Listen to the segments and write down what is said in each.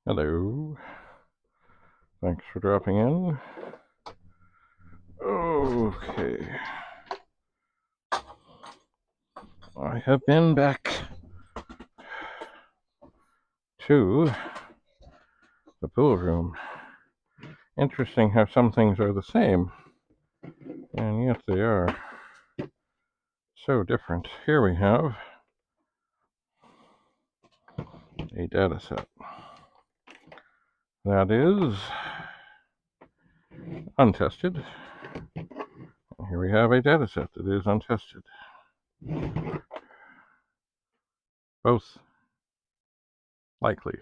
Hello. Thanks for dropping in. Okay. I have been back to the pool room. Interesting how some things are the same, and yet they are so different. Here we have a data set that is untested. And here we have a data set that is untested. Both likely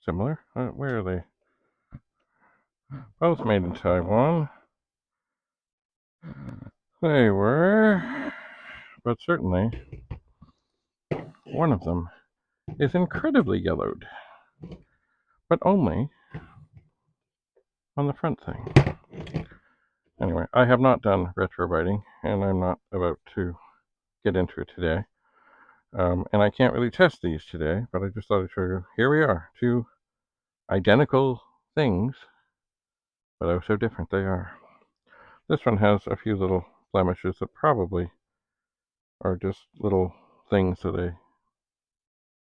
similar. Where are they? Both made in Taiwan. They were, but certainly one of them is incredibly yellowed, but only on the front thing. Anyway, I have not done retrobiting, and I'm not about to get into it today. And I can't really test these today, but I just thought I'd show you. Here we are, two identical things, but oh so different they are. This one has a few little blemishes that probably are just little things that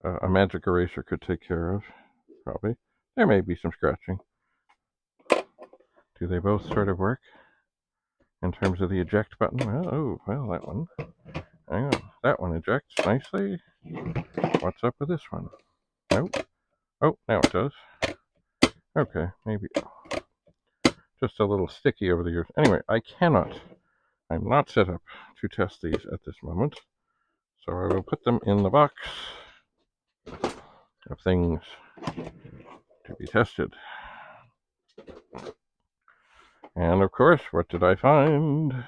a magic eraser could take care of, probably. There may be some scratching. Do they both sort of work in terms of the eject button? Well, that one. Hang on. That one ejects nicely. What's up with this one? Nope. Oh, now it does. Okay, maybe just a little sticky over the years. Anyway, I'm not set up to test these at this moment. So I will put them in the box of things to be tested. And of course, what did I find?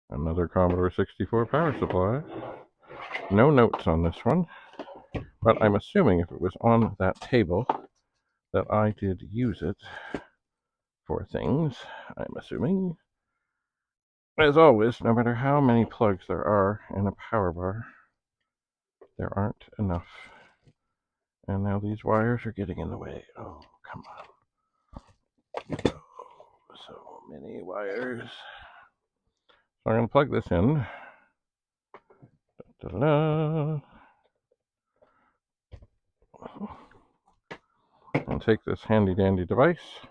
Another Commodore 64 power supply. No notes on this one, but I'm assuming if it was on that table that I did use it for things. I'm assuming. As always, no matter how many plugs there are in a power bar, there aren't enough. And now these wires are getting in the way. Oh, come on. Oh, so many wires. So I'm going to plug this in. Da-da-da. And take this handy dandy device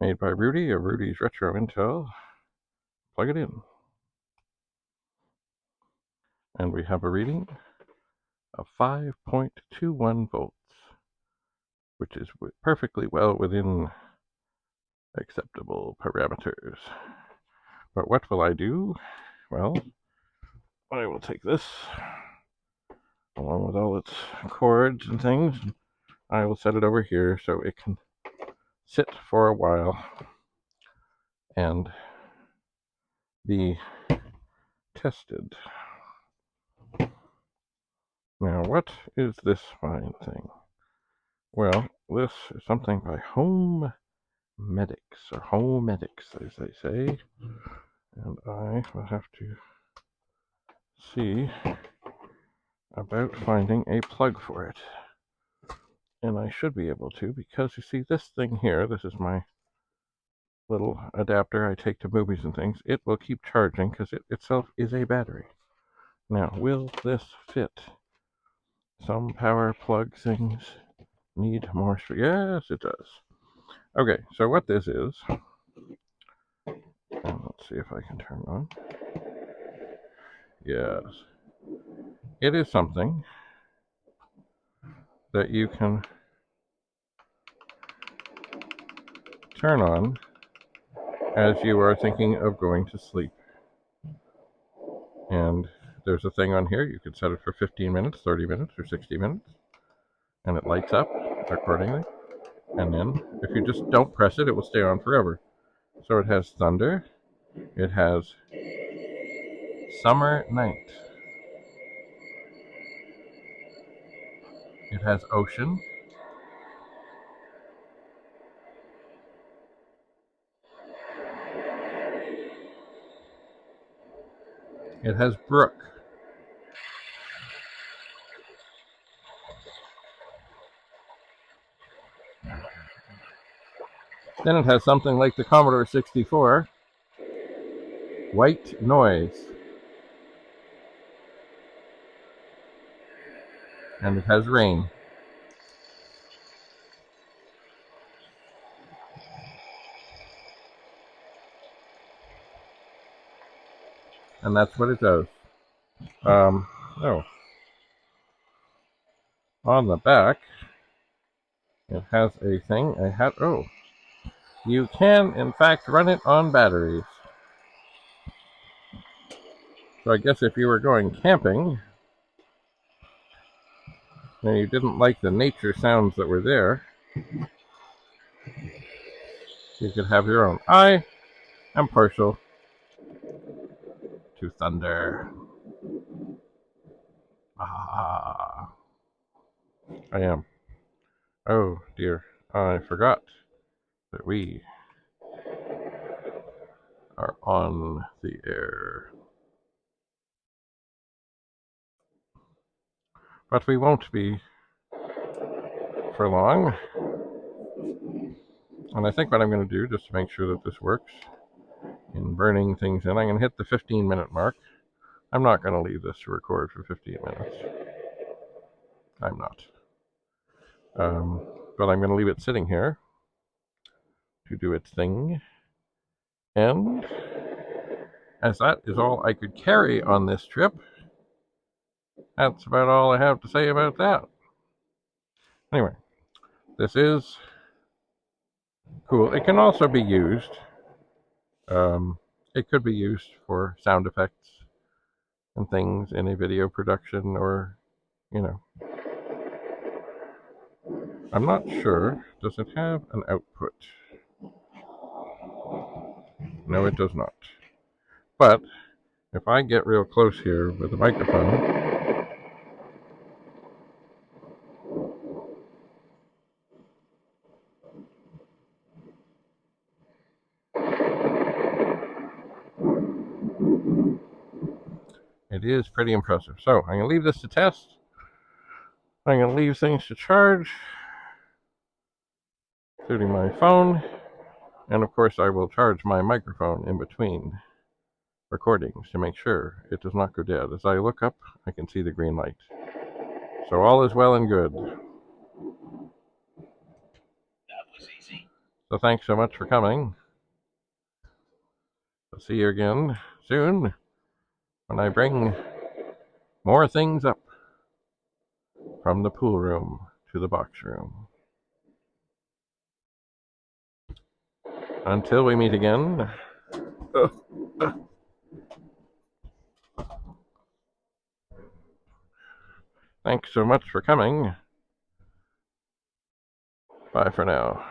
made by Rudy of Rudy's Retro Intel. Plug it in. And we have a reading of 5.21 volts, which is perfectly well within acceptable parameters. But what will I do? Well, I will take this, along with all its cords and things. I will set it over here so it can sit for a while and be tested. Now, what is this fine thing? Well, this is something by Homedics, or Homedics, as they say. And I will have to see about finding a plug for it. And I should be able to, because you see this thing here, this is my little adapter I take to movies and things. It will keep charging because it itself is a battery. Now, will this fit? Some power plug things need more space. Yes, it does. Okay, so what this is, and let's see if I can turn it on. Yes. It is something that you can turn on as you are thinking of going to sleep. And there's a thing on here, you can set it for 15 minutes, 30 minutes, or 60 minutes, and it lights up accordingly. And then, if you just don't press it, it will stay on forever. So it has thunder, it has summer night, it has ocean, it has brook, Then it has something like the Commodore 64, white noise. And it has rain. And that's what it does. Oh. On the back, it has a thing. Oh. You can, in fact, run it on batteries. So I guess if you were going camping, and you didn't like the nature sounds that were there, you could have your own. I am partial to thunder. Ah, I am. Oh dear, I forgot that we are on the air. But we won't be for long. And I think what I'm going to do, just to make sure that this works, in burning things in, I'm going to hit the 15-minute mark. I'm not going to leave this to record for 15 minutes. I'm not. But I'm going to leave it sitting here to do its thing. And as that is all I could carry on this trip, that's about all I have to say about that. Anyway, this is cool. It can also be used. It could be used for sound effects and things in a video production, or, you know. I'm not sure. Does it have an output? No, it does not. But if I get real close here with the microphone, it is pretty impressive. So I'm going to leave this to test. I'm going to leave things to charge, including my phone. And of course, I will charge my microphone in between recordings to make sure it does not go dead. As I look up, I can see the green light. So all is well and good. That was easy. So thanks so much for coming. I'll see you again soon when I bring more things up from the pool room to the box room. Until we meet again. Thanks so much for coming. Bye for now.